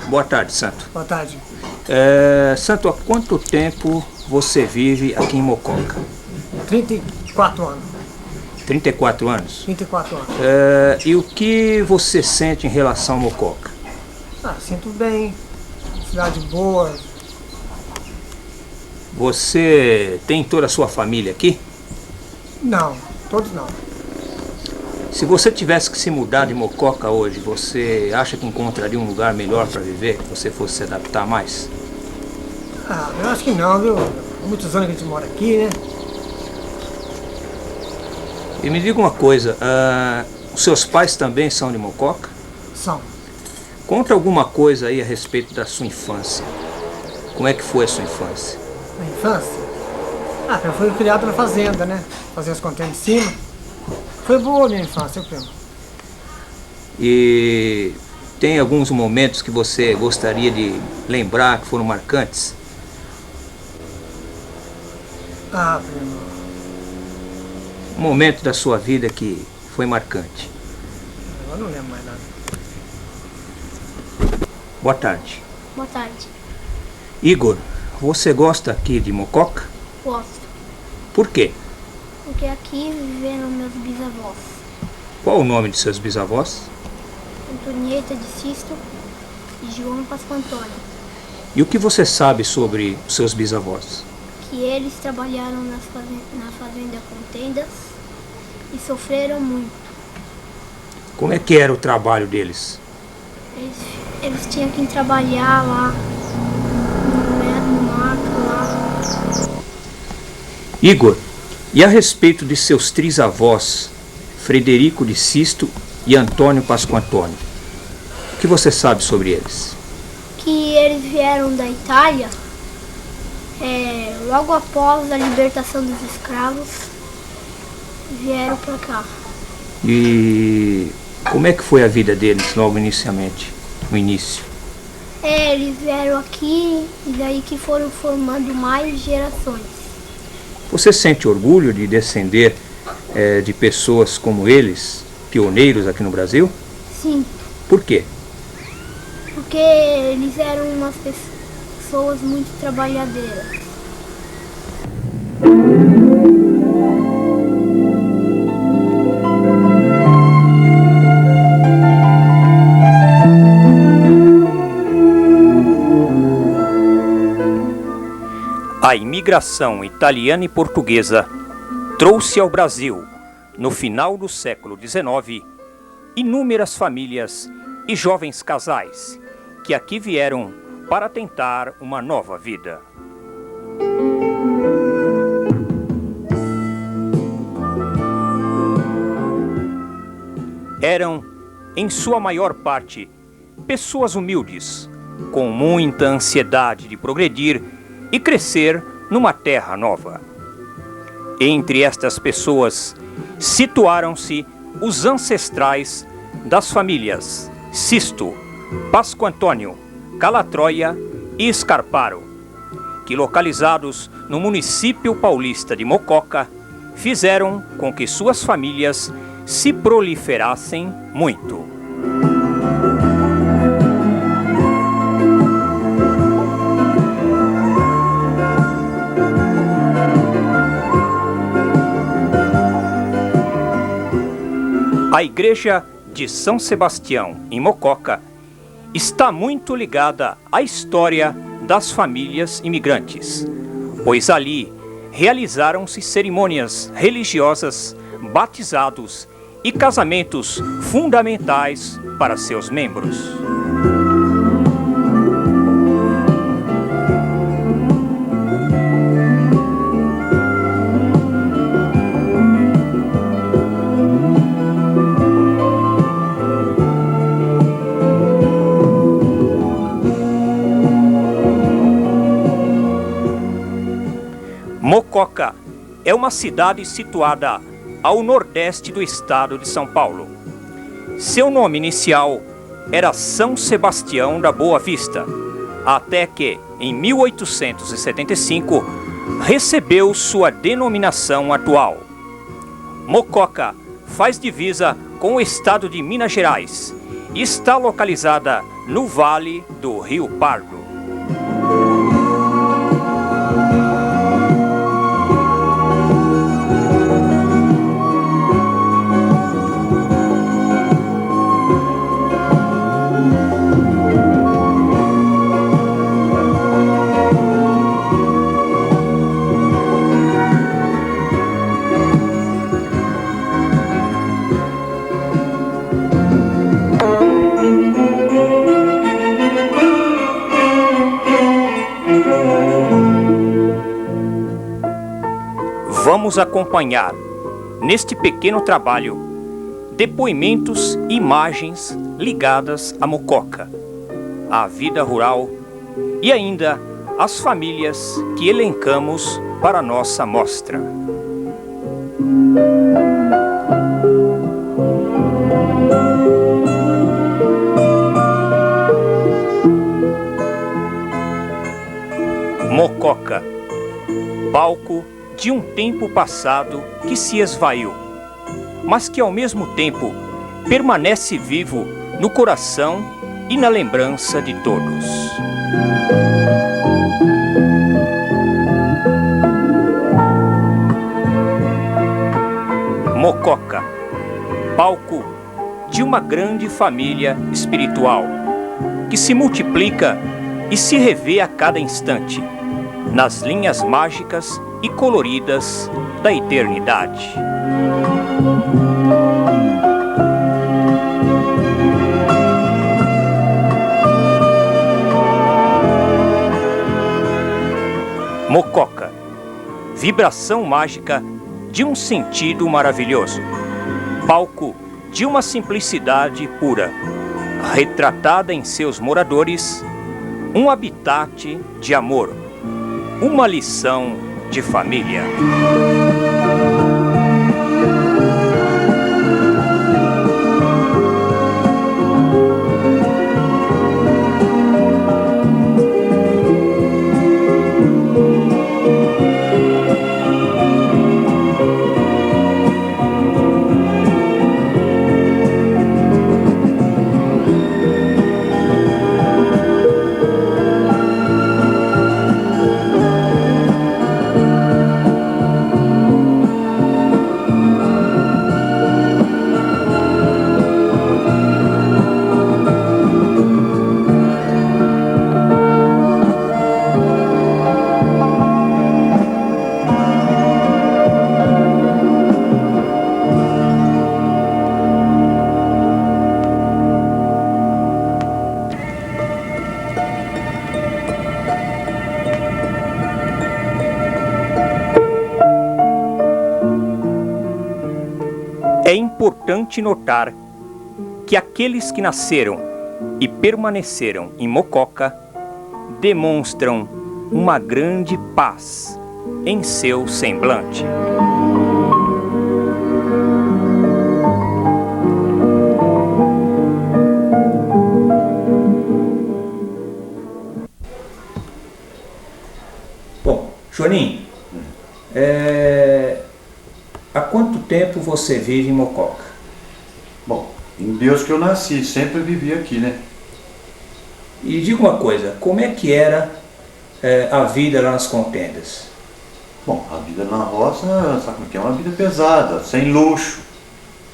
Boa tarde, Santo. Boa tarde. Santo, há quanto tempo você vive aqui em Mococa? 34 anos. 34 anos? 34 anos. E o que você sente em relação a Mococa? Sinto bem. Cidade boa. Você tem toda a sua família aqui? Não, todos não. Se você tivesse que se mudar de Mococa hoje, você acha que encontraria um lugar melhor para viver, que você fosse se adaptar mais? Eu acho que não, viu? Há muitos anos que a gente mora aqui, né? E me diga uma coisa, os seus pais também são de Mococa? São. Conta alguma coisa aí a respeito da sua infância. Como é que foi a sua infância? Na infância? Eu fui criado na fazenda, né? Fazia as continhas de cima. Foi boa a minha infância, primo. E tem alguns momentos que você gostaria de lembrar que foram marcantes? Primo. Um momento da sua vida que foi marcante. Eu não lembro mais nada. Boa tarde. Boa tarde. Igor, você gosta aqui de Mococa? Gosto. Por quê? Porque aqui viveram meus bisavós. Qual o nome de seus bisavós? Antonieta de Sisto e João Pascoantônio. E o que você sabe sobre os seus bisavós? Que eles trabalharam na fazenda com tendas e sofreram muito. Como é que era o trabalho deles? Eles tinham que trabalhar lá no mato lá. Igor, e a respeito de seus trisavós, Frederico de Sisto e Antônio Pascoantônio, o que você sabe sobre eles? Que eles vieram da Itália logo após a libertação dos escravos, vieram para cá. E como é que foi a vida deles logo inicialmente, no início? Eles vieram aqui e daí que foram formando mais gerações. Você sente orgulho de descender de pessoas como eles, pioneiros aqui no Brasil? Sim. Por quê? Porque eles eram umas pessoas muito trabalhadeiras. A imigração italiana e portuguesa trouxe ao Brasil, no final do século XIX, inúmeras famílias e jovens casais que aqui vieram para tentar uma nova vida. Eram, em sua maior parte, pessoas humildes, com muita ansiedade de progredir e crescer numa terra nova. Entre estas pessoas situaram-se os ancestrais das famílias Sisto, Pasco Antônio, Calatroia e Escarparo, que, localizados no município paulista de Mococa, fizeram com que suas famílias se proliferassem muito. A igreja de São Sebastião, em Mococa, está muito ligada à história das famílias imigrantes, pois ali realizaram-se cerimônias religiosas, batizados e casamentos fundamentais para seus membros. Mococa é uma cidade situada ao nordeste do estado de São Paulo. Seu nome inicial era São Sebastião da Boa Vista, até que, em 1875, recebeu sua denominação atual. Mococa faz divisa com o estado de Minas Gerais e está localizada no vale do Rio Pardo. Vamos acompanhar, neste pequeno trabalho, depoimentos e imagens ligadas a Mococa, à vida rural e ainda às famílias que elencamos para nossa mostra. Mococa, palco de um tempo passado que se esvaiu, mas que ao mesmo tempo permanece vivo no coração e na lembrança de todos. Mococa, palco de uma grande família espiritual que se multiplica e se revê a cada instante nas linhas mágicas e coloridas da eternidade. Mococa, vibração mágica de um sentido maravilhoso, palco de uma simplicidade pura, retratada em seus moradores, um habitat de amor, uma lição de família. É importante notar que aqueles que nasceram e permaneceram em Mococa demonstram uma grande paz em seu semblante. Bom, Joaninho, há quanto tempo você vive em Mococa? Bom, em Deus que eu nasci, sempre vivi aqui, né? E diga uma coisa, como é que era a vida lá nas contendas? Bom, a vida na roça, sabe como é que é? Uma vida pesada, sem luxo,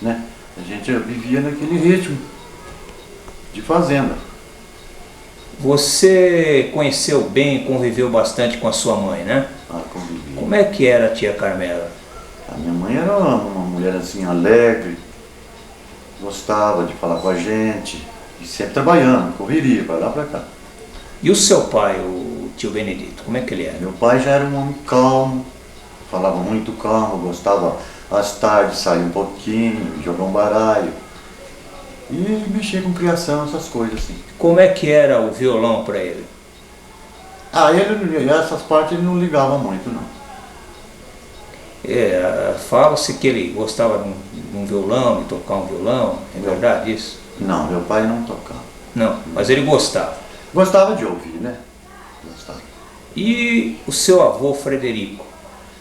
né? A gente vivia naquele ritmo de fazenda. Você conheceu bem e conviveu bastante com a sua mãe, né? Ah, convivi. Como é que era a tia Carmela? A minha mãe era uma mulher assim, alegre, gostava de falar com a gente, e sempre trabalhando, correria, para lá para cá. E o seu pai, o tio Benedito, como é que ele era? Meu pai já era um homem calmo, falava muito calmo, gostava às tardes sair um pouquinho, jogar um baralho e mexer com criação, essas coisas assim. Como é que era o violão para ele? Ah, essas partes ele não ligava muito, não. Fala-se que ele gostava de um violão, de tocar um violão, é verdade isso? Não, meu pai não tocava. Não, mas ele gostava. Gostava de ouvir, né? Gostava. E o seu avô Frederico,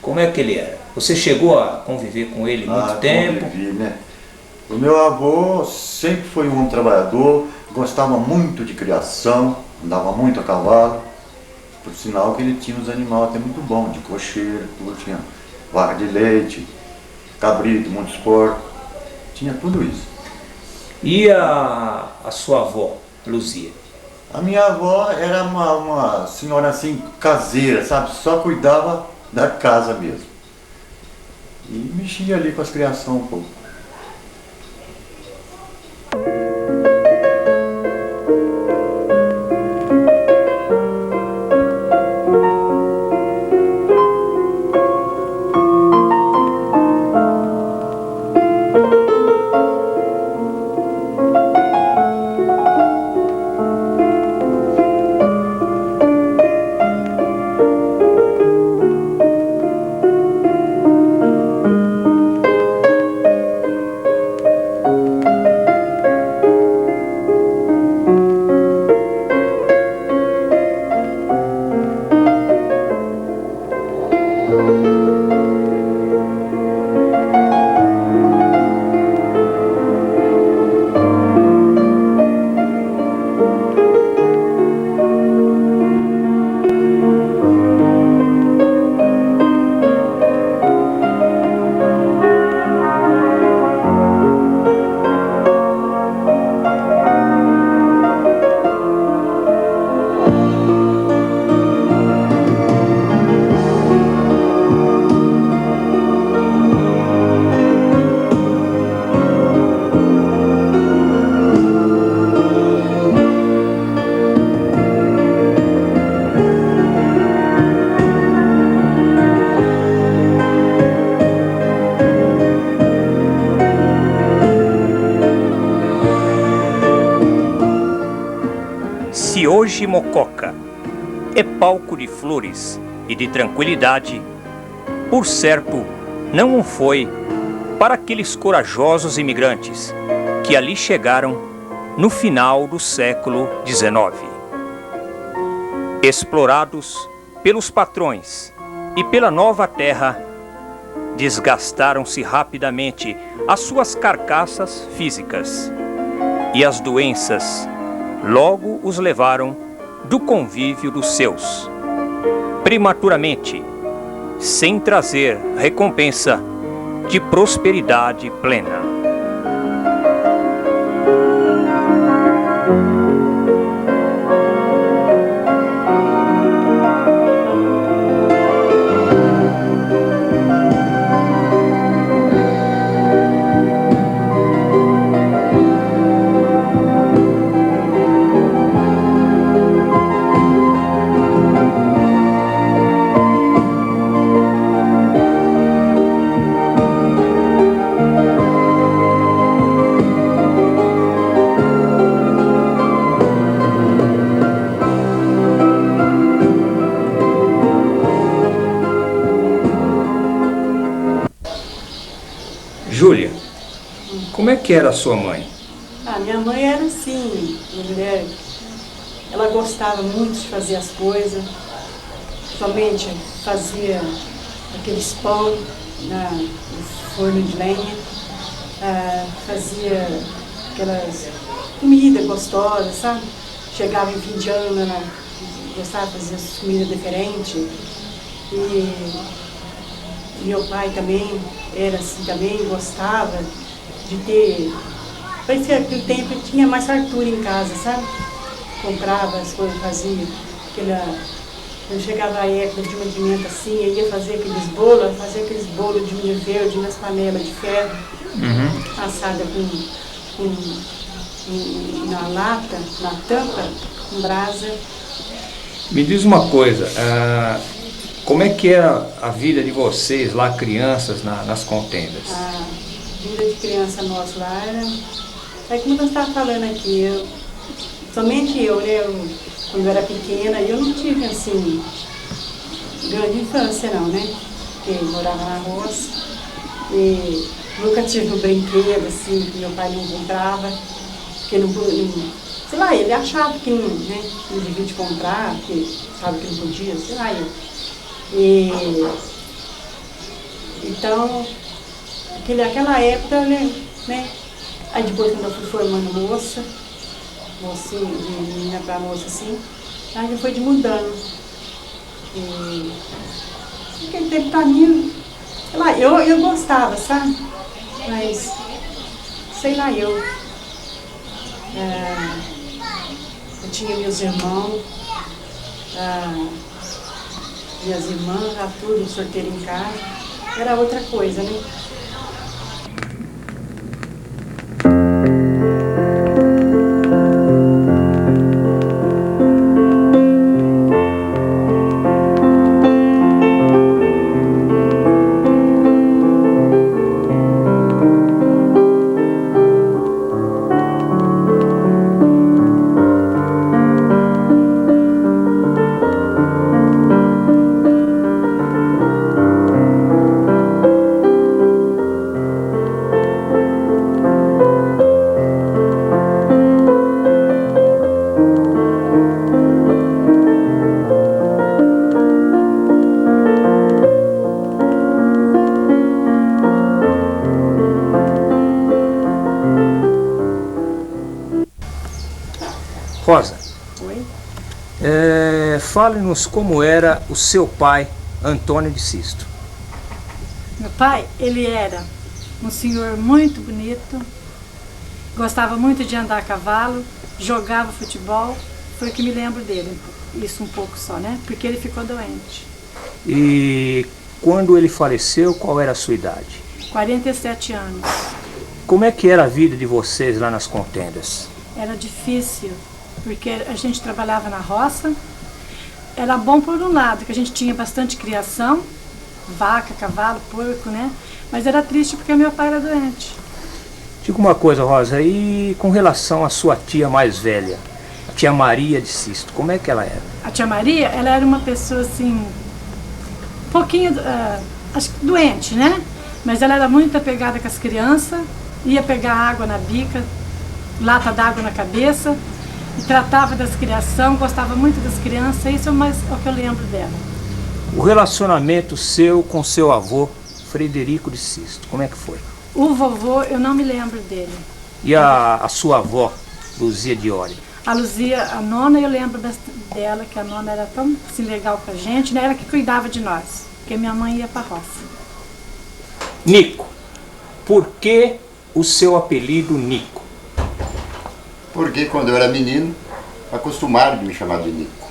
como é que ele era? Você chegou a conviver com ele muito tempo? Convivi, né? O meu avô sempre foi um homem trabalhador, gostava muito de criação, andava muito a cavalo, por sinal que ele tinha uns animais até muito bons, de cocheiro, tudo, tinha vaca de leite, cabrito, muitos porcos, tinha tudo isso. E a sua avó, Luzia? A minha avó era uma senhora assim, caseira, sabe? Só cuidava da casa mesmo. E mexia ali com as criações um pouco. Se hoje Mococa é palco de flores e de tranquilidade, por certo não o foi para aqueles corajosos imigrantes que ali chegaram no final do século XIX. Explorados pelos patrões e pela nova terra, desgastaram-se rapidamente as suas carcaças físicas e as doenças logo os levaram do convívio dos seus, prematuramente, sem trazer recompensa de prosperidade plena. é que era a sua mãe? Minha mãe era assim, uma mulher, ela gostava muito de fazer as coisas, somente fazia aqueles pão no forno de lenha, fazia aquelas comidas gostosas, sabe? Chegava em fim de ano, ela gostava de fazer as comidas diferentes. E meu pai também era assim, também gostava de ter... Parecia que naquele tempo tinha mais fartura em casa, sabe? Comprava as coisas, fazia quando chegava a época de mantimento assim, eu ia fazer aqueles bolos de milho verde nas panelas de ferro, assada na lata, na tampa, com brasa. Me diz uma coisa, como é que era a vida de vocês lá, crianças, nas contendas? A vida de criança nossa lá era... É como nós estávamos falando aqui, somente eu, né? Quando eu era pequena, eu não tive, assim, grande infância não, né? Porque eu morava na roça e nunca tive um brinquedo, assim, que meu pai não comprava, porque não sei lá, ele achava que não, né, não devia de comprar, porque sabe que não podia, sei lá, então, aquela época, né? Aí depois quando eu fui formando mocinha, de menina para moça assim, aí já foi de mudando. E aquele tempo pra mim, sei lá, eu gostava, sabe? Mas, sei lá, eu tinha meus irmãos, minhas irmãs, já tudo sorteiro em casa, era outra coisa, né? Rosa, Oi? fale-nos como era o seu pai, Antônio de Sisto. Meu pai, ele era um senhor muito bonito, gostava muito de andar a cavalo, jogava futebol, foi o que me lembro dele, isso um pouco só, né? Porque ele ficou doente. E quando ele faleceu, qual era a sua idade? 47 anos. Como é que era a vida de vocês lá nas contendas? Era difícil, porque a gente trabalhava na roça. Era bom por um lado, que a gente tinha bastante criação, vaca, cavalo, porco, né? Mas era triste porque meu pai era doente. Diga uma coisa, Rosa, e com relação à sua tia mais velha, a tia Maria de Sisto, como é que ela era? A tia Maria, ela era uma pessoa assim, um pouquinho, acho que doente, né? Mas ela era muito apegada com as crianças, ia pegar água na bica, lata d'água na cabeça, e tratava das criação, gostava muito das crianças, isso é o que eu lembro dela. O relacionamento seu com seu avô, Frederico de Sisto, como é que foi? O vovô, eu não me lembro dele. E a sua avó, Luzia Diori? A Luzia, a nona, eu lembro dela, que a nona era tão assim, legal com a gente, né? Ela que cuidava de nós, porque minha mãe ia para a roça. Nico, por que o seu apelido Nico? Porque quando eu era menino, acostumaram de me chamar de Nico.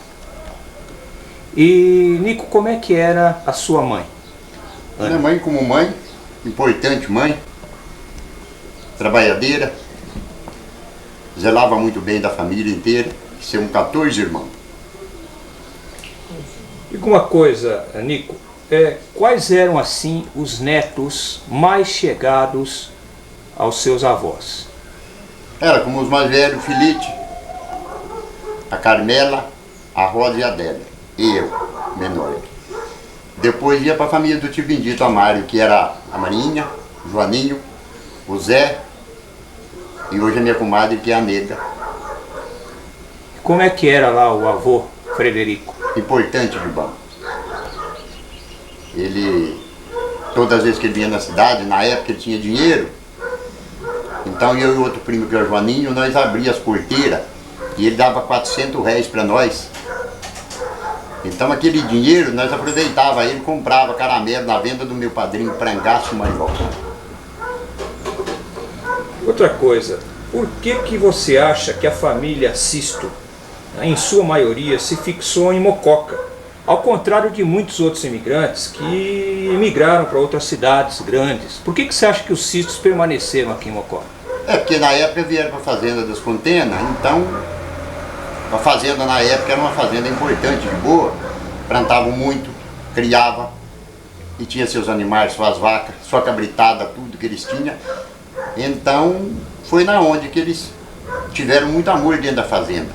E, Nico, como é que era a sua mãe? Minha mãe, como mãe, importante mãe, trabalhadeira, zelava muito bem da família inteira, somos 14 irmãos. Diga uma coisa, Nico, quais eram, assim, os netos mais chegados aos seus avós? Era como os mais velhos, o Felipe, a Carmela, a Rosa e a Adélia, e eu, menor. Depois ia para a família do tio Bendito, a Mário, que era a Marinha, o Joaninho, o Zé, E hoje a minha comadre, que é a Nega. Como é que era lá o avô Frederico? Importante de bom. Ele, todas as vezes que ele vinha na cidade, na época ele tinha dinheiro, então eu e outro primo, que é o Joaninho, nós abríamos as porteiras e ele dava 400 réis para nós. Então aquele dinheiro nós aproveitava, ele comprava caramelo na venda do meu padrinho Prangaço Maribal. Outra coisa, por que você acha que a família Sisto, em sua maioria, se fixou em Mococa, ao contrário de muitos outros imigrantes que emigraram para outras cidades grandes? Por que você acha que os Sistos permaneceram aqui em Mococa? É porque na época vieram para a fazenda das Contenas, então a fazenda na época era uma fazenda importante, de boa, plantavam muito, criava e tinha seus animais, suas vacas, sua cabritada, tudo que eles tinham. Então foi na onde que eles tiveram muito amor dentro da fazenda.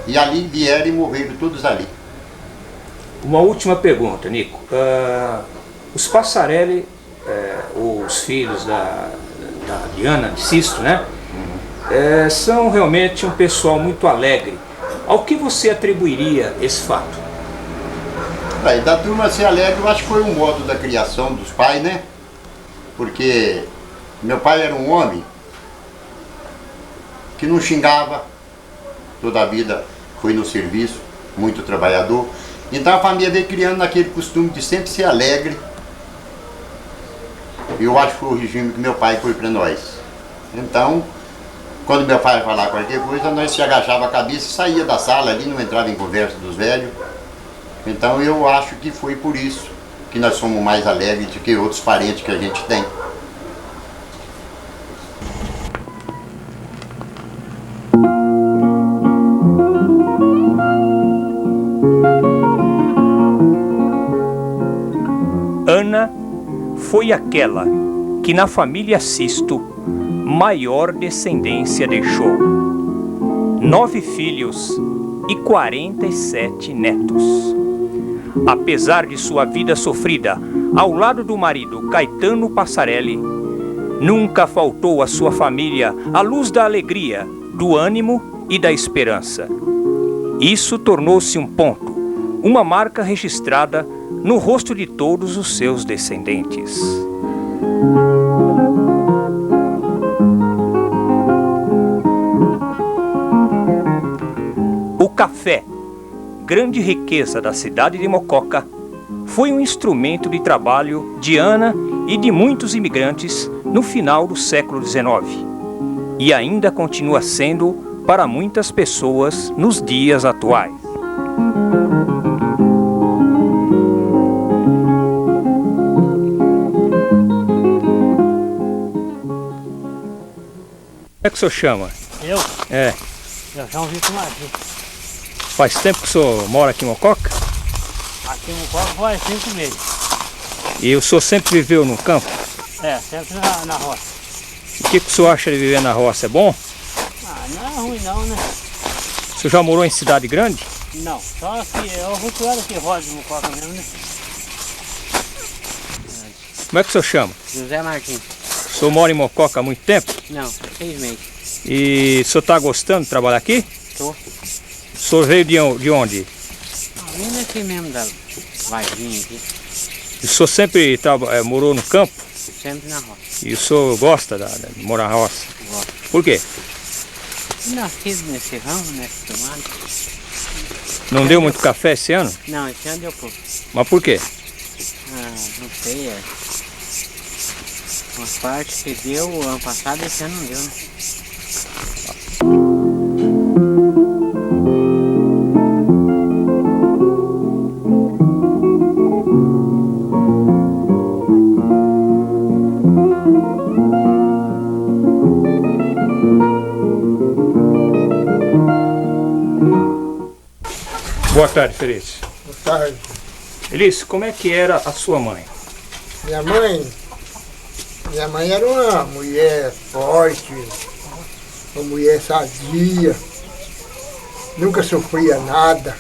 E ali vieram e morreram todos ali. Uma última pergunta, Nico. Os Passarelli, os filhos da Diana de Sisto, né? São realmente um pessoal muito alegre. Ao que você atribuiria esse fato? Da turma ser alegre, eu acho que foi um modo da criação dos pais, né? Porque meu pai era um homem que não xingava, toda a vida foi no serviço, muito trabalhador. Então a família veio criando naquele costume de sempre ser alegre. E eu acho que foi o regime que meu pai foi para nós. Então, quando meu pai ia falar qualquer coisa, nós se agachava a cabeça e saía da sala ali, não entrava em conversa dos velhos. Então eu acho que foi por isso que nós somos mais alegres do que outros parentes que a gente tem. Ana foi aquela que na família Sisto maior descendência deixou. 9 filhos e 47 netos. Apesar de sua vida sofrida ao lado do marido Caetano Passarelli, nunca faltou à sua família a luz da alegria, do ânimo e da esperança. Isso tornou-se um ponto, uma marca registrada no rosto de todos os seus descendentes. O café, grande riqueza da cidade de Mococa, foi um instrumento de trabalho de Ana e de muitos imigrantes no final do século XIX e ainda continua sendo para muitas pessoas nos dias atuais. Como é que o senhor chama? Eu? É. Eu chamo Vitor Martins. Faz tempo que o senhor mora aqui em Mococa? Aqui em Mococa faz 5 meses. E o senhor sempre viveu no campo? É, sempre na roça. E o que o senhor acha de viver na roça? É bom? Ah, não é ruim não, né? O senhor já morou em cidade grande? Não, só que eu vou cuidar aqui roda de Mococa mesmo, né? Como é que o senhor chama? José Martins. O senhor mora em Mococa há muito tempo? Não, 6 meses. E o senhor está gostando de trabalhar aqui? Tô. O senhor veio de onde? Vim daqui mesmo, da Varginha aqui. E o senhor sempre morou no campo? Sempre na roça. E o senhor gosta de morar na roça? Gosto. Por quê? Nascido nesse ramo, nesse tomate. Não deu muito café esse ano? Não, esse ano deu pouco. Mas por quê? Ah, não sei, é. Umas partes que deu o ano passado, esse ano não deu, né? Boa tarde, Felício. Boa tarde. Felício, como é que era a sua mãe? Minha mãe era uma mulher forte, uma mulher sadia, nunca sofria nada.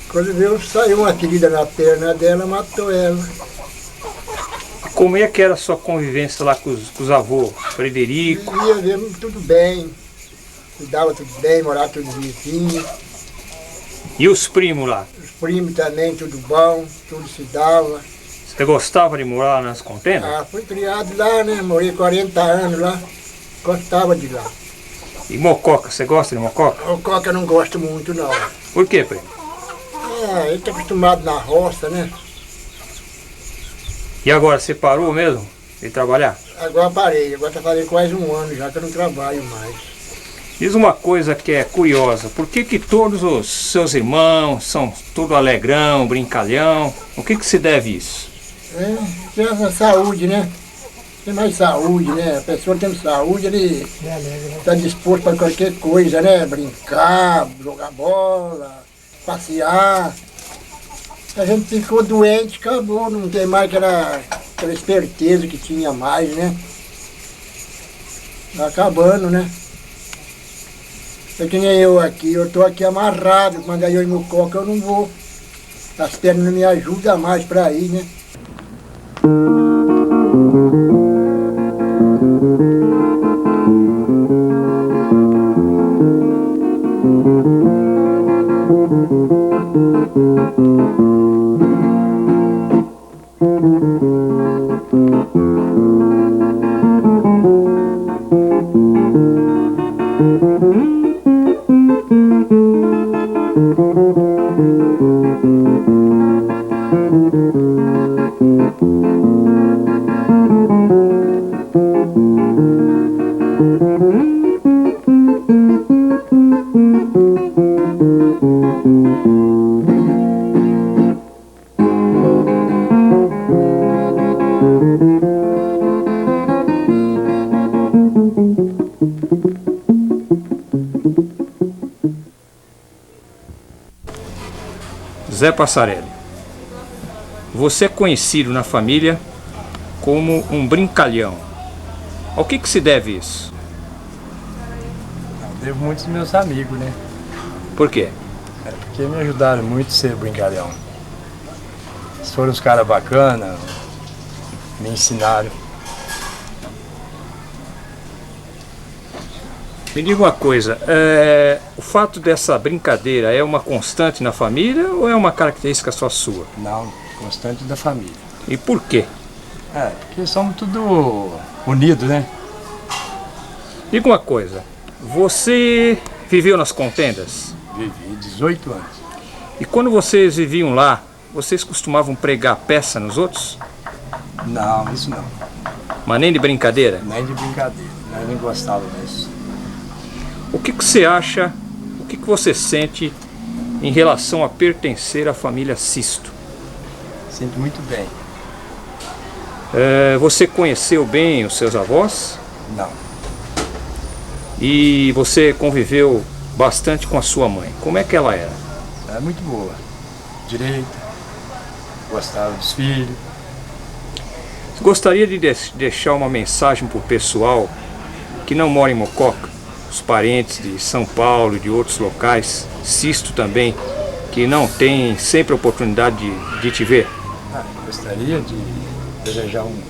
Quando Deus saiu uma ferida na perna dela, matou ela. Como é que era a sua convivência lá com os avôs? Frederico? Vivia tudo bem, cuidava tudo bem, morava tudo vizinho. E os primos lá? Os primos também, tudo bom, tudo se dava. Você gostava de morar nas contendas? Ah, fui criado lá, né? Morei 40 anos lá, gostava de lá. E mococa, você gosta de mococa? Mococa eu não gosto muito não. Por quê, primo? É, ele tá acostumado na roça, né? E agora, você parou mesmo de trabalhar? Agora parei, agora tá fazendo quase um ano já que eu não trabalho mais. Diz uma coisa que é curiosa, por que que todos os seus irmãos são tudo alegrão, brincalhão? O que que se deve isso? É, essa saúde, né? Tem mais saúde, né? A pessoa tendo saúde, ele está disposto para qualquer coisa, né? Brincar, jogar bola, passear. A gente ficou doente, acabou, não tem mais aquela esperteza que tinha mais, né? Tá acabando, né? É que nem eu aqui, eu tô aqui amarrado, quando eu ir no coca eu não vou. As pernas não me ajudam mais para ir, né? Zé Passarelli, você é conhecido na família como um brincalhão. Ao que se deve isso? Eu devo muito aos meus amigos, né? Por quê? É porque me ajudaram muito a ser brincalhão. Eles foram uns caras bacanas, me ensinaram. Me diga uma coisa, o fato dessa brincadeira é uma constante na família ou é uma característica só sua? Não, constante da família. E por quê? Porque somos tudo unidos, né? Diga uma coisa, você viveu nas contendas? Vivi 18 anos. E quando vocês viviam lá, vocês costumavam pregar peça nos outros? Não, isso não. Mas nem de brincadeira? Nem de brincadeira, nós nem gostávamos disso. O que você acha, o que você sente em relação a pertencer à família Sisto? Sinto muito bem. Você conheceu bem os seus avós? Não. E você conviveu bastante com a sua mãe. Como é que ela era? Ela é muito boa. Direita, gostava dos filhos. Você gostaria de deixar uma mensagem para o pessoal que não mora em Mococa? Os parentes de São Paulo e de outros locais, Sisto também, que não tem sempre a oportunidade de te ver? Gostaria de desejar um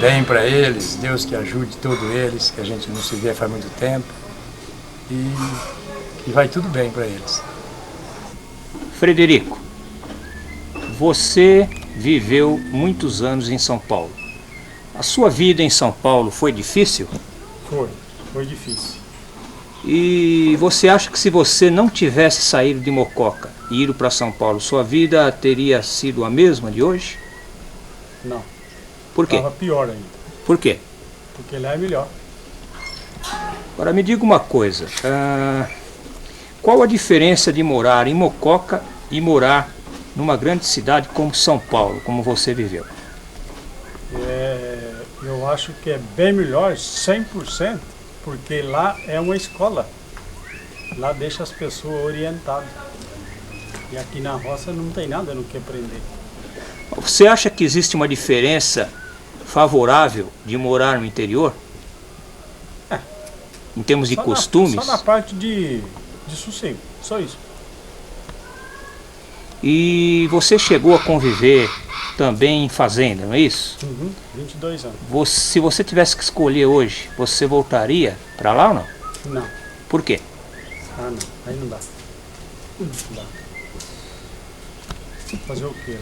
bem para eles, Deus que ajude todos eles, que a gente não se vê faz muito tempo, e que vai tudo bem para eles. Frederico, você viveu muitos anos em São Paulo. A sua vida em São Paulo foi difícil? Foi difícil. E você acha que se você não tivesse saído de Mococa e ido para São Paulo, sua vida teria sido a mesma de hoje? Não. Por quê? Estava pior ainda. Por quê? Porque lá é melhor. Agora me diga uma coisa, qual a diferença de morar em Mococa e morar numa grande cidade como São Paulo, como você viveu? Eu acho que é bem melhor, 100%, porque lá é uma escola. Lá deixa as pessoas orientadas. E aqui na roça não tem nada no que aprender. Você acha que existe uma diferença favorável de morar no interior? Em termos de costumes? Só na parte de sossego, só isso. E você chegou a conviver também em fazenda, não é isso? 22 anos. Se você tivesse que escolher hoje, você voltaria para lá ou não? Não. Por quê? Ah, não. Aí não dá. Não dá. Fazer o quê?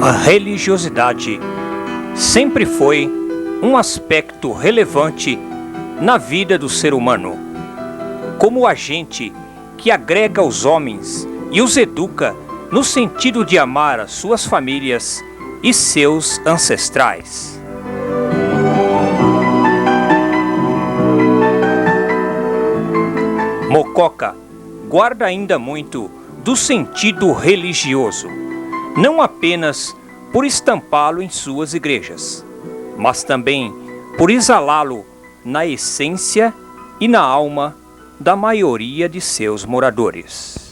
A religiosidade sempre foi um aspecto relevante na vida do ser humano, como agente que agrega os homens e os educa no sentido de amar as suas famílias e seus ancestrais. Mococa guarda ainda muito do sentido religioso, não apenas por estampá-lo em suas igrejas, mas também por exalá-lo na essência e na alma da maioria de seus moradores.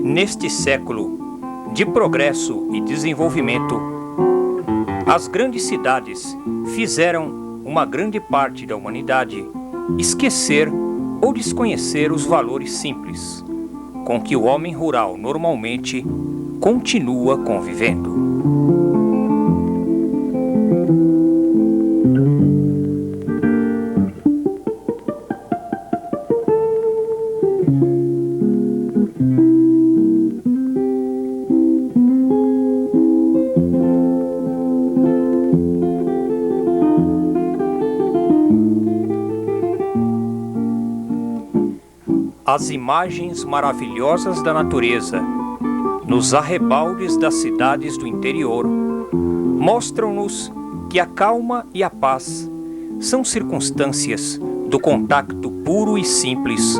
Neste século de progresso e desenvolvimento, as grandes cidades fizeram uma grande parte da humanidade esquecer ou desconhecer os valores simples com que o homem rural normalmente continua convivendo. As imagens maravilhosas da natureza, nos arrebaldes das cidades do interior, mostram-nos que a calma e a paz são circunstâncias do contato puro e simples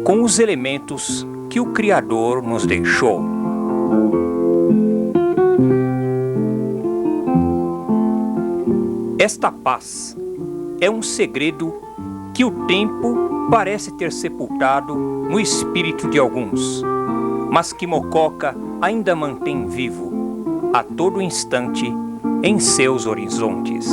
com os elementos que o Criador nos deixou. Esta paz é um segredo que o tempo parece ter sepultado no espírito de alguns, mas que Mococa ainda mantém vivo a todo instante em seus horizontes.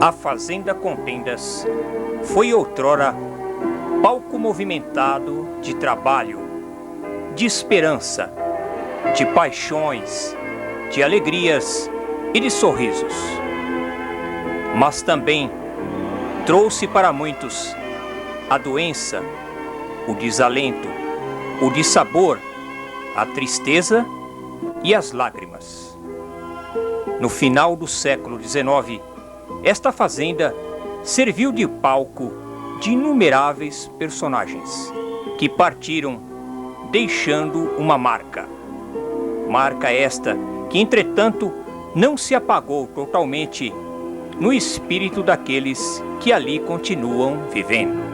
A Fazenda Contendas foi outrora palco movimentado de trabalho, de esperança, de paixões, de alegrias e de sorrisos. Mas também trouxe para muitos a doença, o desalento, o dissabor, a tristeza e as lágrimas. No final do século XIX, esta fazenda serviu de palco de inumeráveis personagens que partiram deixando uma marca. Marca esta que, entretanto, não se apagou totalmente no espírito daqueles que ali continuam vivendo.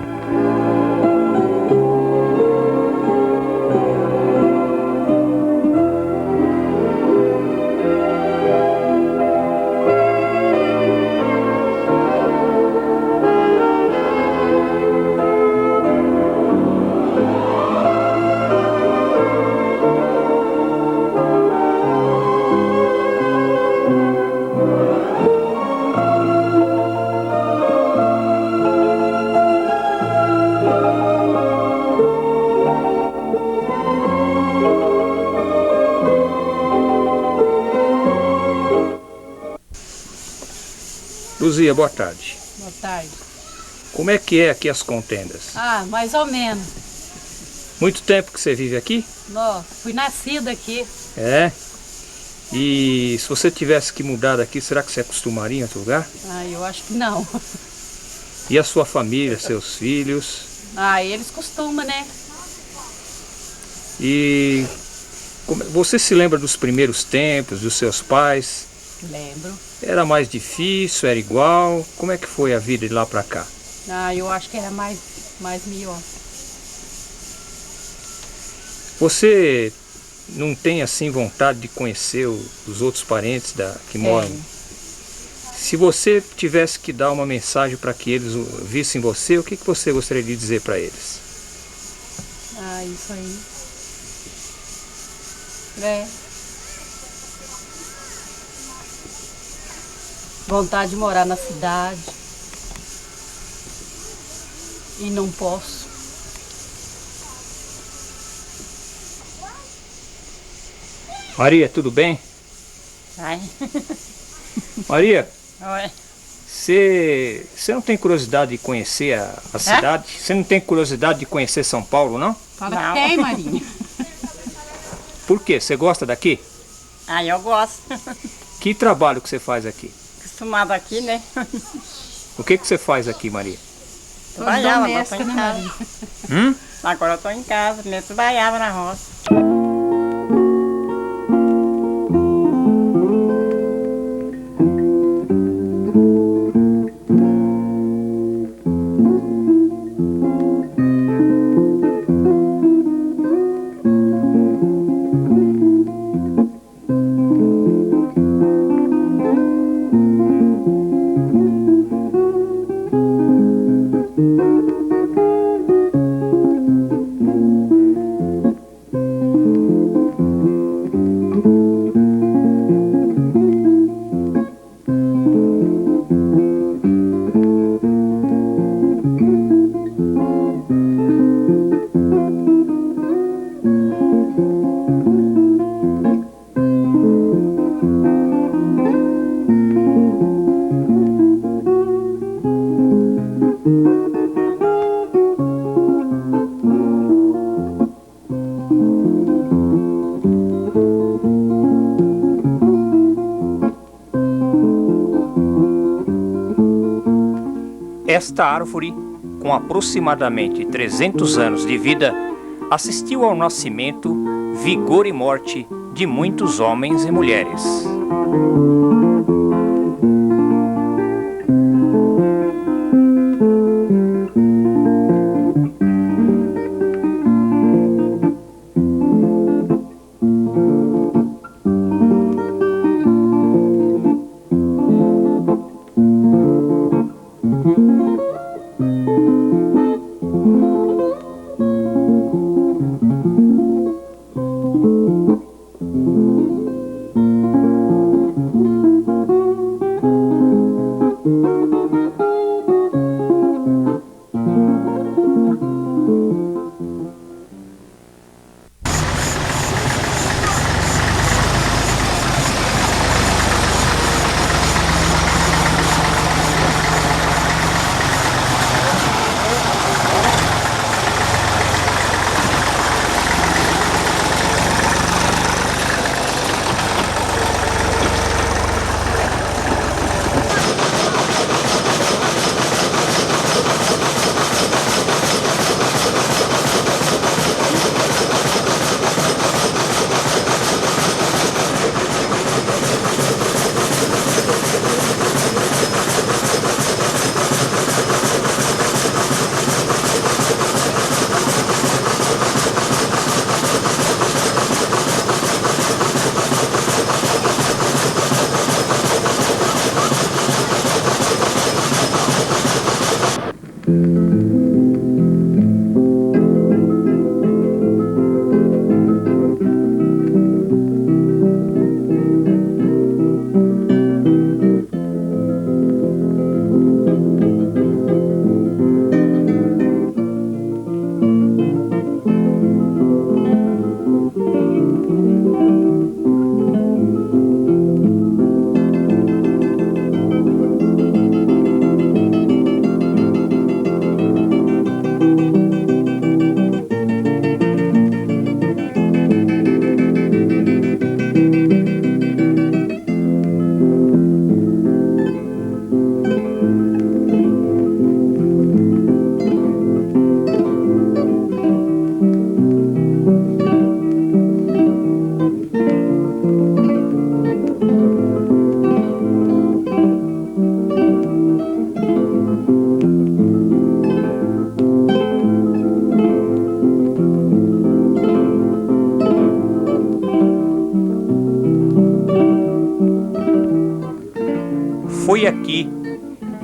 Luzia, boa tarde. Boa tarde. Como é que é aqui as Contendas? Ah, mais ou menos. Muito tempo que você vive aqui? Não, fui nascida aqui. É? E se você tivesse que mudar daqui, será que você acostumaria em outro lugar? Ah, eu acho que não. E a sua família, seus filhos? Ah, eles costumam, né? E você se lembra dos primeiros tempos, dos seus pais? Lembro. Era mais difícil, era igual? Como é que foi a vida de lá pra cá? Ah, eu acho que era mais melhor. Você não tem assim vontade de conhecer os outros parentes que moram? Se você tivesse que dar uma mensagem para que eles vissem você, o que você gostaria de dizer para eles? Ah, isso aí. É. Vontade de morar na cidade. E não posso. Maria, tudo bem? Ai. Maria, Oi. você não tem curiosidade de conhecer a cidade? Você não tem curiosidade de conhecer São Paulo, não? Fala que tem, Marinha. Por quê? Você gosta daqui? Ah, eu gosto. Que trabalho que você faz aqui? Acostumada aqui, né? O que você faz aqui, Maria? Trabalhava, agora tô em casa. Agora eu tô em casa, né? Trabalhava na roça. Esta árvore, com aproximadamente 300 anos de vida, assistiu ao nascimento, vigor e morte de muitos homens e mulheres.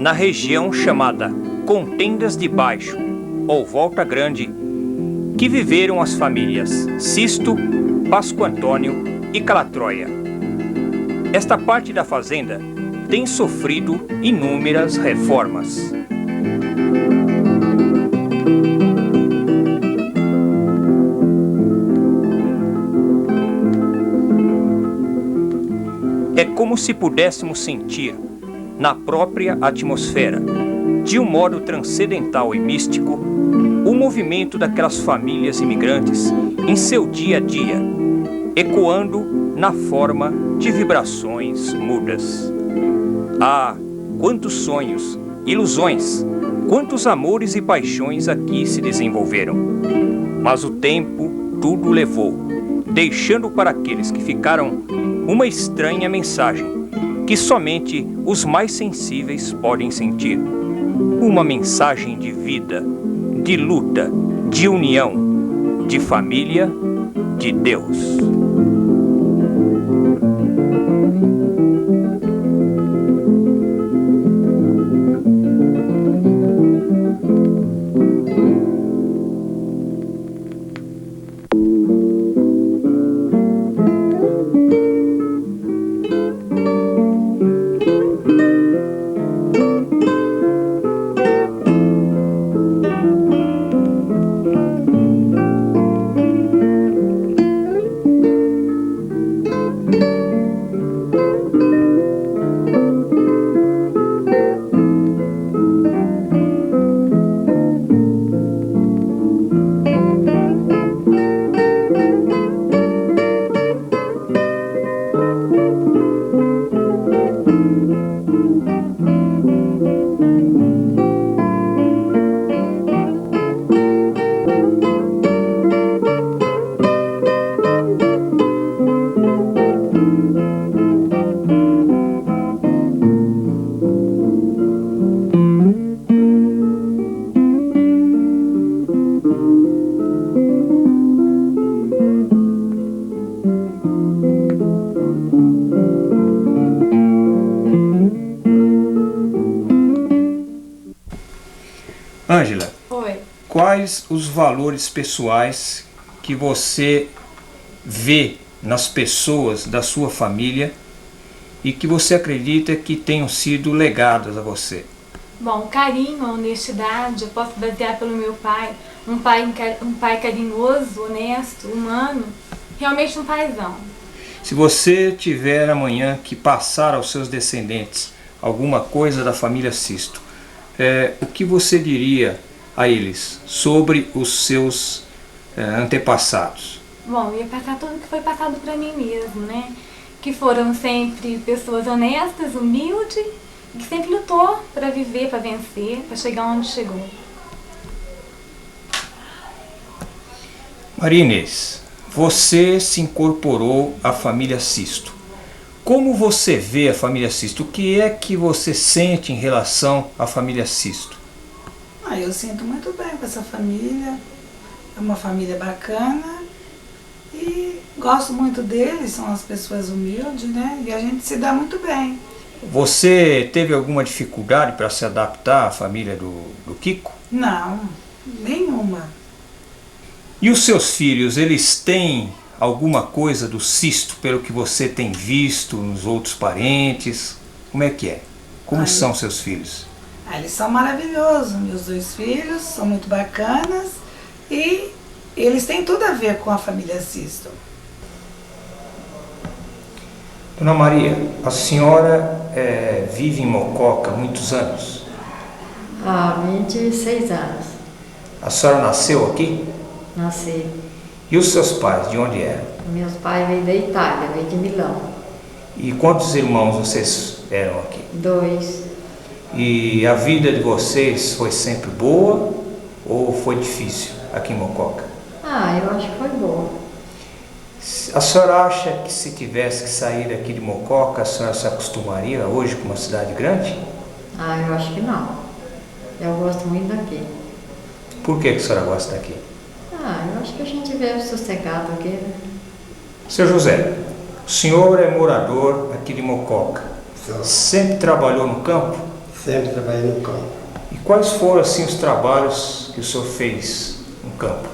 na região chamada Contendas de Baixo, ou Volta Grande, que viveram as famílias Sisto, Pasco Antônio e Calatroia. Esta parte da fazenda tem sofrido inúmeras reformas. É como se pudéssemos sentir, na própria atmosfera, de um modo transcendental e místico, o movimento daquelas famílias imigrantes em seu dia a dia, ecoando na forma de vibrações mudas. Ah, quantos sonhos, ilusões, quantos amores e paixões aqui se desenvolveram. Mas o tempo tudo levou, deixando para aqueles que ficaram uma estranha mensagem que somente os mais sensíveis podem sentir. Uma mensagem de vida, de luta, de união, de família, de Deus. Ângela, quais os valores pessoais que você vê nas pessoas da sua família e que você acredita que tenham sido legados a você? Bom, carinho, honestidade, eu posso basear pelo meu pai. Um pai carinhoso, honesto, humano, realmente um paizão. Se você tiver amanhã que passar aos seus descendentes alguma coisa da família Sisto, o que você diria a eles sobre os seus antepassados? Bom, ia passar tudo que foi passado para mim mesmo, né? Que foram sempre pessoas honestas, humildes, e que sempre lutou para viver, para vencer, para chegar onde chegou. Maria Inês, você se incorporou à família Sisto. Como você vê a família Sisto? O que é que você sente em relação à família Sisto? Eu sinto muito bem com essa família. É uma família bacana e gosto muito deles, são as pessoas humildes, né? E a gente se dá muito bem. Você teve alguma dificuldade para se adaptar à família do Kiko? Não, nenhuma. E os seus filhos, eles têm alguma coisa do Sisto, pelo que você tem visto nos outros parentes? Como é que é? Como são seus filhos? Eles são maravilhosos, meus dois filhos são muito bacanas e eles têm tudo a ver com a família Sisto. Dona Maria, a senhora vive em Mococa há muitos anos? Há 26 anos. A senhora nasceu aqui? Nasci. E os seus pais, de onde eram? Meus pais veio da Itália, veio de Milão. E quantos irmãos vocês eram aqui? 2. E a vida de vocês foi sempre boa ou foi difícil aqui em Mococa? Eu acho que foi boa. A senhora acha que se tivesse que sair daqui de Mococa, a senhora se acostumaria hoje com uma cidade grande? Eu acho que não. Eu gosto muito daqui. Por que a senhora gosta daqui? Eu acho que a gente vive sossegado aqui, né? Seu José, o senhor é morador aqui de Mococa. Sempre trabalhou no campo? Sempre trabalhei no campo. E quais foram assim os trabalhos que o senhor fez no campo?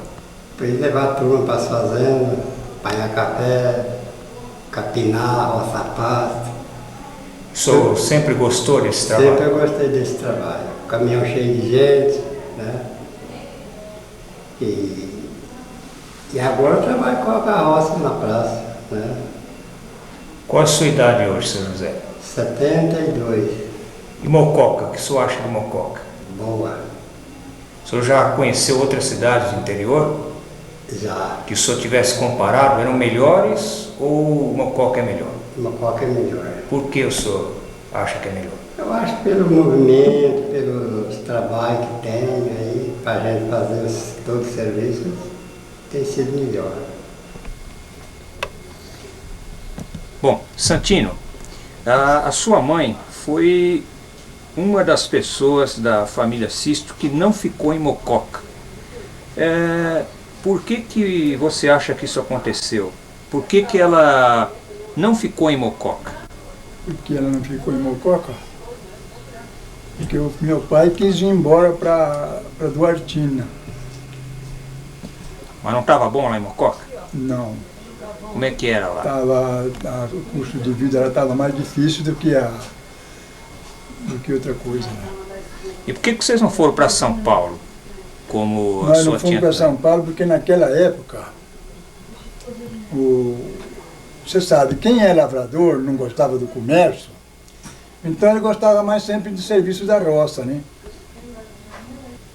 Fui levar a turma para as fazendas, apanhar café, capinar, roçar pasto. O senhor sempre gostou desse trabalho? Sempre eu gostei desse trabalho. Caminhão cheio de gente, né? E agora eu trabalho com a carroça na praça, né? Qual a sua idade hoje, seu José? 72. E Mococa, o que o senhor acha de Mococa? Boa. O senhor já conheceu outras cidades do interior? Já. Que o senhor tivesse comparado, eram melhores ou Mococa é melhor? Mococa é melhor. Por que o senhor acha que é melhor? Eu acho pelo movimento, pelos trabalhos que tem aí, para a gente fazer todos os serviços, tem sido melhor. Bom, Santino, a sua mãe foi uma das pessoas da família Sisto que não ficou em Mococa. Por que você acha que isso aconteceu? Por que ela não ficou em Mococa? Porque ela não ficou em Mococa? Porque o meu pai quis ir embora para Duartina. Mas não estava bom lá em Mococa? Não. Como é que era lá? O custo de vida estava mais difícil do que outra coisa. Né? E por que vocês não foram para São Paulo? Como Nós não fomos para São Paulo porque naquela época, você sabe, quem é lavrador não gostava do comércio, então ele gostava mais sempre do serviço da roça, né?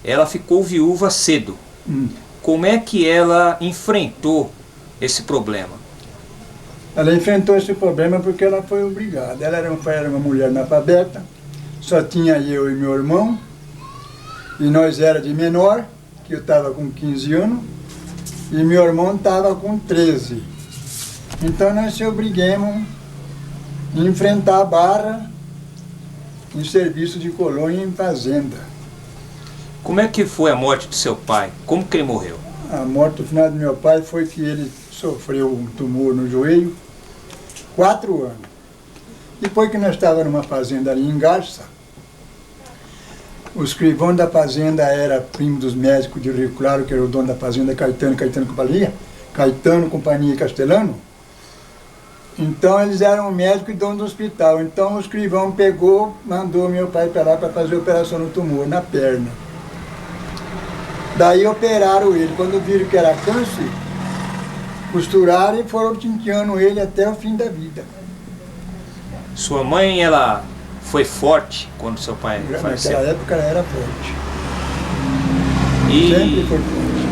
Ela ficou viúva cedo. Como é que ela enfrentou esse problema? Ela enfrentou esse problema porque ela foi obrigada. Ela era uma mulher analfabeta, só tinha eu e meu irmão, e nós era de menor, que eu estava com 15 anos, e meu irmão estava com 13. Então nós se obrigamos a enfrentar a barra em serviço de colônia em fazenda. Como é que foi a morte do seu pai? Como que ele morreu? A morte do final do meu pai foi que ele sofreu um tumor no joelho, 4 anos. Depois que nós estávamos numa fazenda ali em Garça, o escrivão da fazenda era primo dos médicos de Rio Claro, que era o dono da fazenda, Caetano Companhia Castelano. Então eles eram o médico e dono do hospital. Então o escrivão mandou meu pai para lá para fazer a operação no tumor, na perna. Daí operaram ele. Quando viram que era câncer, costuraram e foram tinteando ele até o fim da vida. Sua mãe, ela foi forte quando seu pai faleceu? Naquela época ela era forte. E sempre foi forte.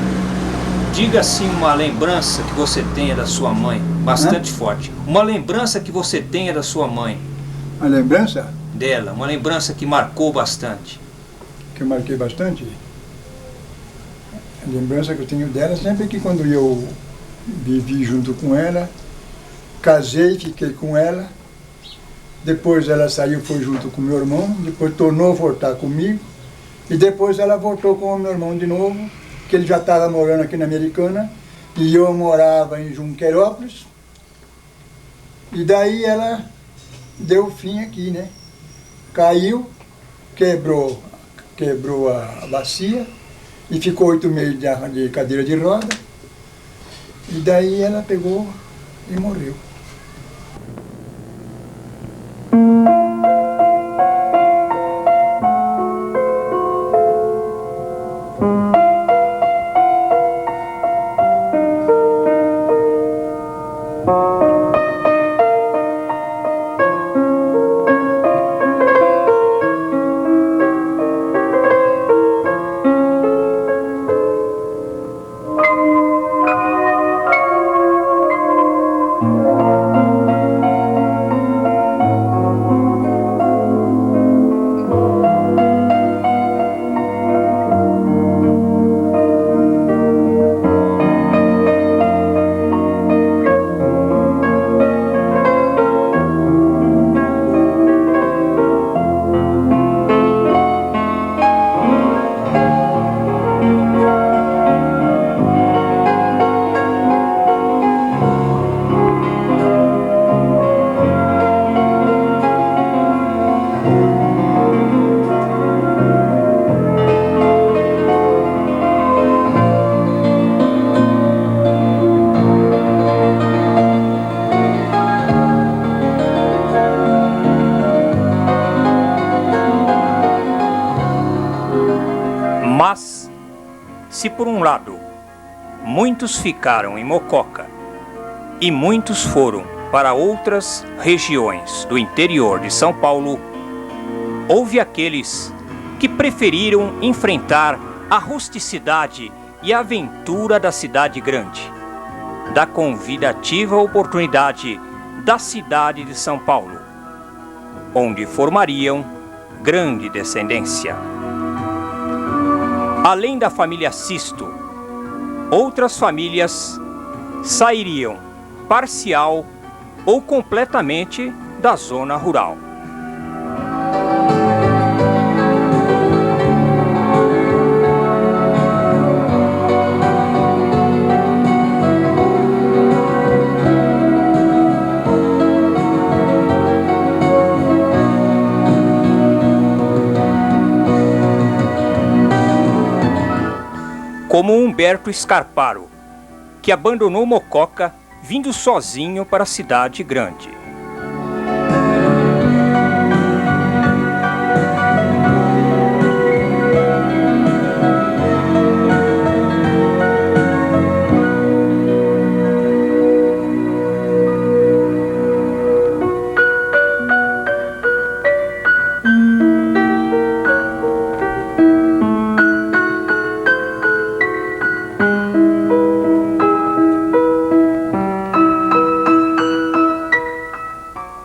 Diga assim uma lembrança que você tenha da sua mãe, bastante forte. Uma lembrança que você tenha da sua mãe. Uma lembrança? Dela, uma lembrança que marcou bastante. Que eu marquei bastante? A lembrança que eu tenho dela sempre que quando eu vivi junto com ela, casei, fiquei com ela, depois ela saiu, foi junto com meu irmão, depois tornou a voltar comigo, e depois ela voltou com o meu irmão de novo, que ele já estava morando aqui na Americana, e eu morava em Junquerópolis, e daí ela deu fim aqui, né? Caiu, quebrou a bacia, e ficou 8 meses de cadeira de roda, e daí ela pegou e morreu. Se por um lado, muitos ficaram em Mococa e muitos foram para outras regiões do interior de São Paulo, houve aqueles que preferiram enfrentar a rusticidade e a aventura da cidade grande, da convidativa oportunidade da cidade de São Paulo, onde formariam grande descendência. Além da família Sisto, outras famílias sairiam parcial ou completamente da zona rural. Como Humberto Scarparo, que abandonou Mococa vindo sozinho para a cidade grande.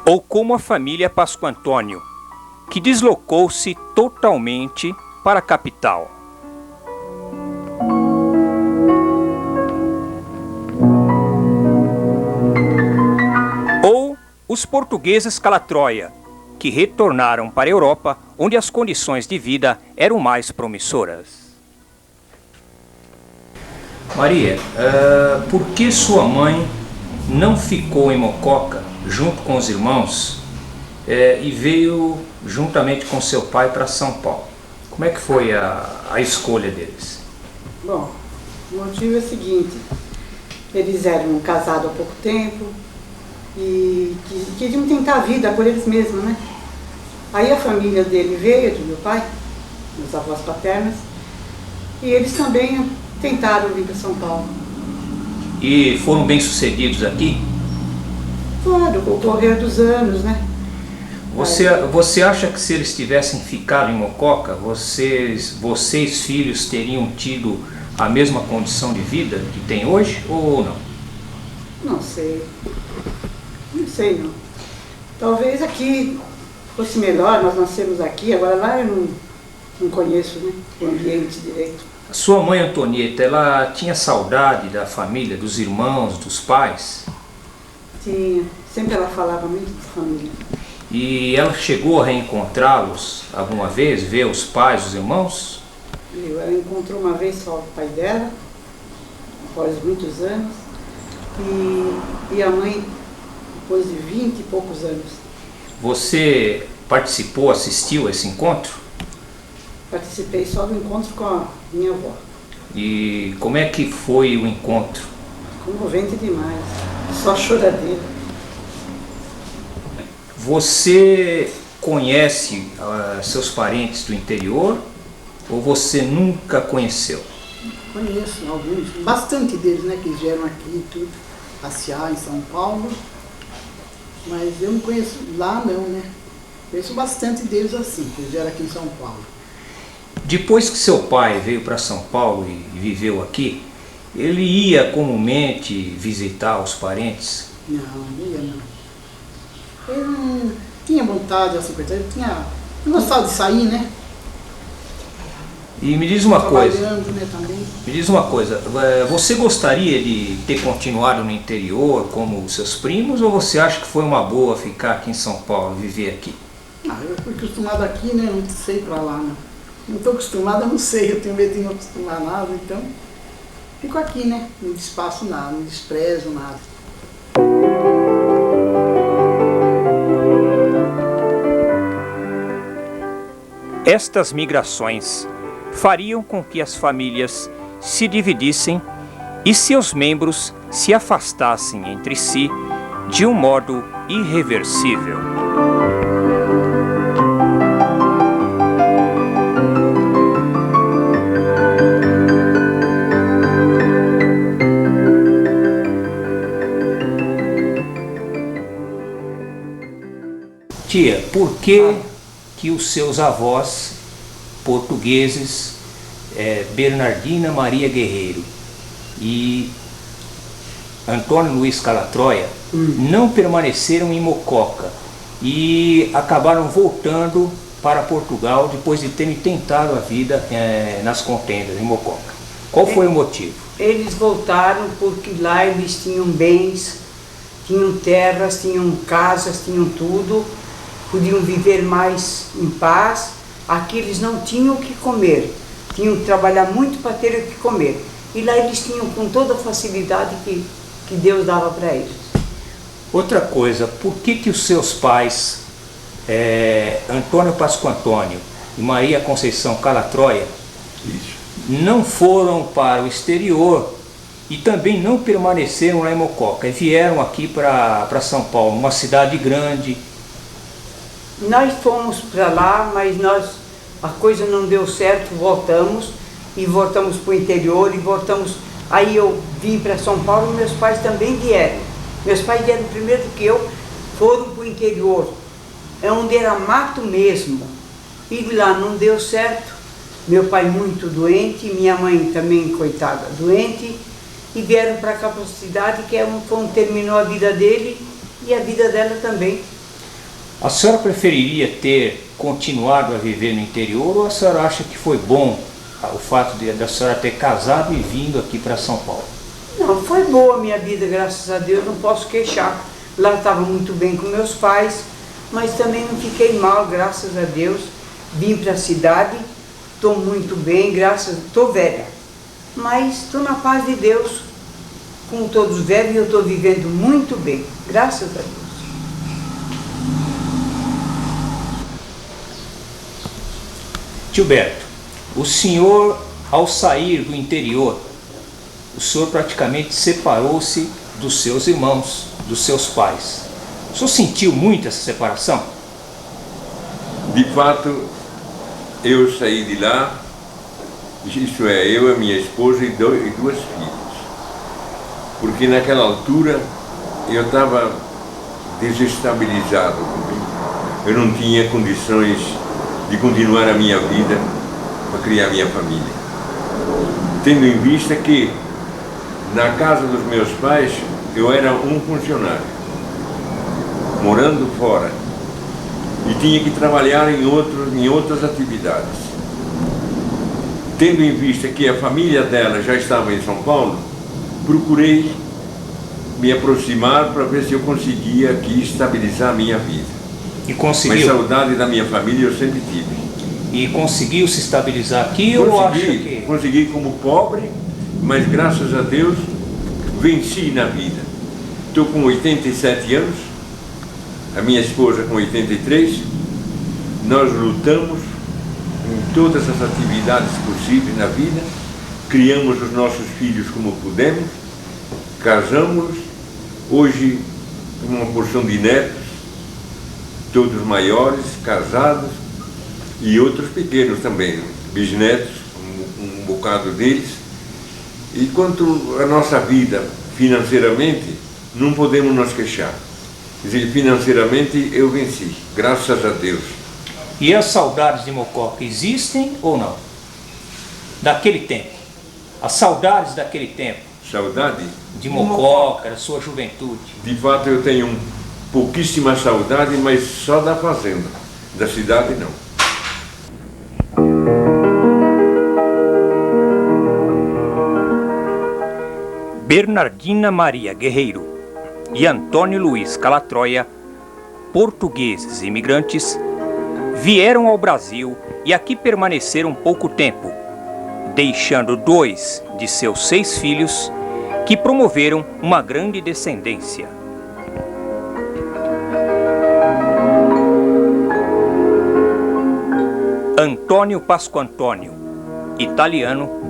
Ou como a família Pasco Antônio, que deslocou-se totalmente para a capital. Ou os portugueses Calatroia, que retornaram para a Europa, onde as condições de vida eram mais promissoras. Maria, por que sua mãe não ficou em Mococa junto com os irmãos e veio juntamente com seu pai para São Paulo? Como é que foi a escolha deles? Bom, o motivo é o seguinte: eles eram casados há pouco tempo e queriam tentar a vida por eles mesmos, né? Aí a família dele veio, de meu pai, meus avós paternos, e eles também tentaram vir para São Paulo. E foram bem sucedidos aqui? Foram, com o correr dos anos, né? Você acha que se eles tivessem ficado em Mococa, vocês filhos teriam tido a mesma condição de vida que tem hoje ou não? Não sei. Não sei não. Talvez aqui fosse melhor, nós nascemos aqui, agora lá eu não conheço, né, o ambiente direito. Sua mãe Antonieta, ela tinha saudade da família, dos irmãos, dos pais? Tinha. Sempre ela falava muito da família. E ela chegou a reencontrá-los alguma vez, ver os pais, os irmãos? Ela encontrou uma vez só o pai dela, após muitos anos, e a mãe depois de 20 e poucos anos. Você participou, assistiu a esse encontro? Participei só do encontro com a minha avó. E como é que foi o encontro? Comovente demais, só choradeira. Você conhece seus parentes do interior ou você nunca conheceu? Conheço alguns, bastante deles, né, que vieram aqui e tudo, passear em São Paulo, mas eu não conheço lá não, né? Conheço bastante deles assim, que vieram aqui em São Paulo. Depois que seu pai veio para São Paulo e viveu aqui, ele ia comumente visitar os parentes? Não, não ia não. Ele não tinha vontade, assim, não gostava de sair, né? E me diz uma coisa, né, também. me diz uma coisa, você gostaria de ter continuado no interior como os seus primos ou você acha que foi uma boa ficar aqui em São Paulo, viver aqui? Ah, eu fui acostumado aqui, né? Não sei pra lá, não. Não estou acostumado, eu não sei, eu tenho medo de não acostumar nada, então fico aqui, né? Não despaço nada, não desprezo nada. Estas migrações fariam com que as famílias se dividissem e seus membros se afastassem entre si de um modo irreversível. por que os seus avós portugueses, Bernardina Maria Guerreiro e Antônio Luiz Calatroia, não permaneceram em Mococa e acabaram voltando para Portugal depois de terem tentado a vida nas contendas em Mococa? Qual foi o motivo? Eles voltaram porque lá eles tinham bens, tinham terras, tinham casas, tinham tudo, podiam viver mais em paz. Aqui eles não tinham o que comer, tinham que trabalhar muito para ter o que comer. E lá eles tinham com toda a facilidade que Deus dava para eles. Outra coisa, por que os seus pais, Antônio Pascoal Antônio e Maria Conceição Calatroia, não foram para o exterior e também não permaneceram lá em Mococa e vieram aqui para São Paulo, uma cidade grande? Nós fomos para lá, mas a coisa não deu certo, voltamos para o interior e voltamos. Aí eu vim para São Paulo e meus pais também vieram. Meus pais vieram primeiro do que eu, foram para o interior, onde era mato mesmo. E lá não deu certo. Meu pai muito doente, minha mãe também, coitada, doente. E vieram para cá, para a cidade, que é onde terminou a vida dele e a vida dela também. A senhora preferiria ter continuado a viver no interior ou a senhora acha que foi bom o fato da senhora ter casado e vindo aqui para São Paulo? Não, foi boa a minha vida, graças a Deus, não posso queixar. Lá estava muito bem com meus pais, mas também não fiquei mal, graças a Deus. Vim para a cidade, estou muito bem, estou velha, mas estou na paz de Deus, com todos velhos, e eu estou vivendo muito bem, graças a Deus. Tio Berto, o senhor, ao sair do interior, o senhor praticamente separou-se dos seus irmãos, dos seus pais. O senhor sentiu muito essa separação? De fato, eu saí de lá, isso é, eu, a minha esposa e duas filhas. Porque naquela altura eu estava desestabilizado. Eu não tinha condições de continuar a minha vida para criar minha família. Tendo em vista que na casa dos meus pais eu era um funcionário, morando fora, e tinha que trabalhar em outras atividades. Tendo em vista que a família dela já estava em São Paulo, procurei me aproximar para ver se eu conseguia aqui estabilizar a minha vida. E conseguiu? Mas saudade da minha família eu sempre tive. E conseguiu se estabilizar aqui ou acha que... Consegui como pobre, mas graças a Deus venci na vida. Estou com 87 anos, a minha esposa com 83, nós lutamos em todas as atividades possíveis na vida, criamos os nossos filhos como pudemos, casamos, hoje uma porção de netos, todos maiores, casados, e outros pequenos também, bisnetos, um bocado deles. E quanto à nossa vida financeiramente, não podemos nos queixar. Quer dizer, financeiramente eu venci, graças a Deus. E as saudades de Mococa existem ou não? Daquele tempo. As saudades daquele tempo. Saudade? De Mococa, da sua juventude. De fato eu tenho pouquíssima saudade, mas só da fazenda. Da cidade não. Bernardina Maria Guerreiro e Antônio Luiz Calatroia, portugueses imigrantes, vieram ao Brasil e aqui permaneceram pouco tempo, deixando 2 de seus 6 filhos que promoveram uma grande descendência. Antônio Pascoal Antônio, italiano,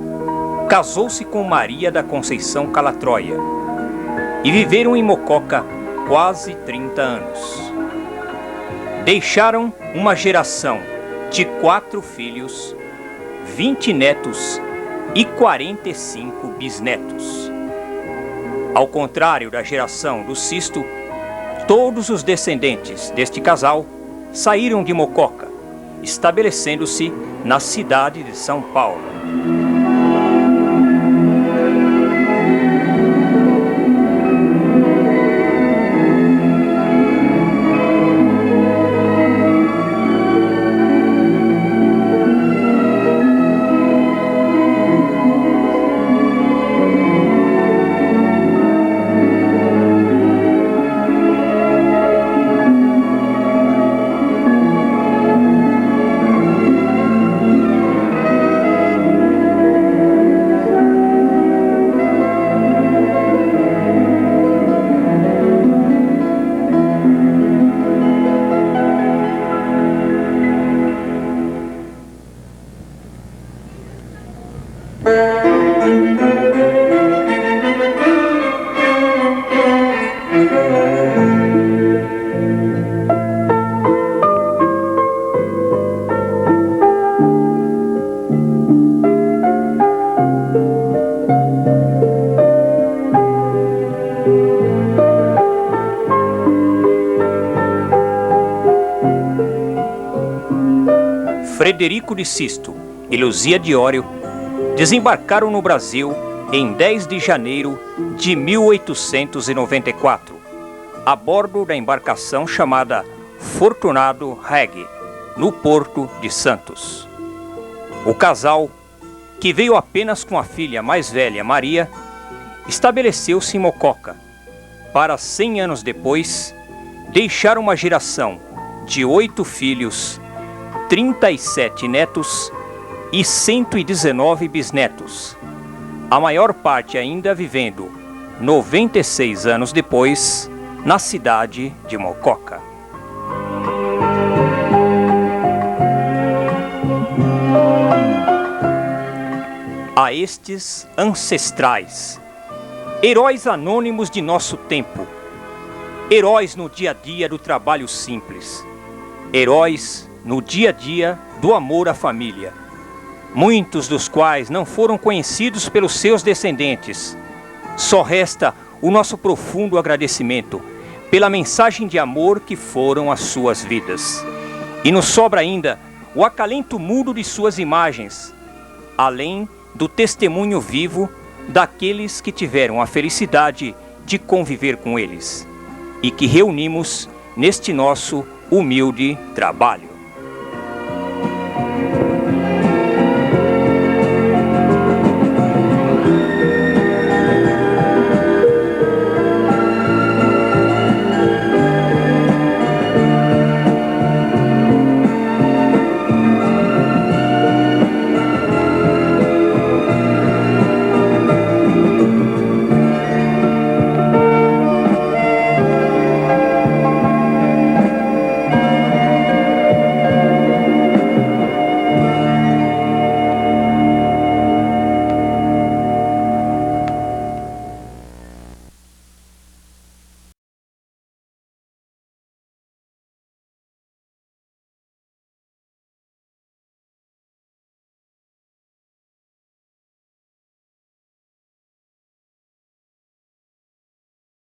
casou-se com Maria da Conceição Calatroia e viveram em Mococa quase 30 anos. Deixaram uma geração de 4 filhos, 20 netos e 45 bisnetos. Ao contrário da geração do Sisto, todos os descendentes deste casal saíram de Mococa, estabelecendo-se na cidade de São Paulo. Frederico de Sisto e Luzia Diório desembarcaram no Brasil em 10 de janeiro de 1894, a bordo da embarcação chamada Fortunado Reg, no Porto de Santos. O casal, que veio apenas com a filha mais velha, Maria, estabeleceu-se em Mococa, para 100 anos depois deixar uma geração de 8 filhos, 37 netos e 119 bisnetos, a maior parte ainda vivendo 96 anos depois na cidade de Mococa. A estes ancestrais, heróis anônimos de nosso tempo, heróis no dia a dia do trabalho simples, heróis no dia a dia do amor à família, muitos dos quais não foram conhecidos pelos seus descendentes. Só resta o nosso profundo agradecimento pela mensagem de amor que foram as suas vidas. E nos sobra ainda o acalento mudo de suas imagens, além do testemunho vivo daqueles que tiveram a felicidade de conviver com eles e que reunimos neste nosso humilde trabalho.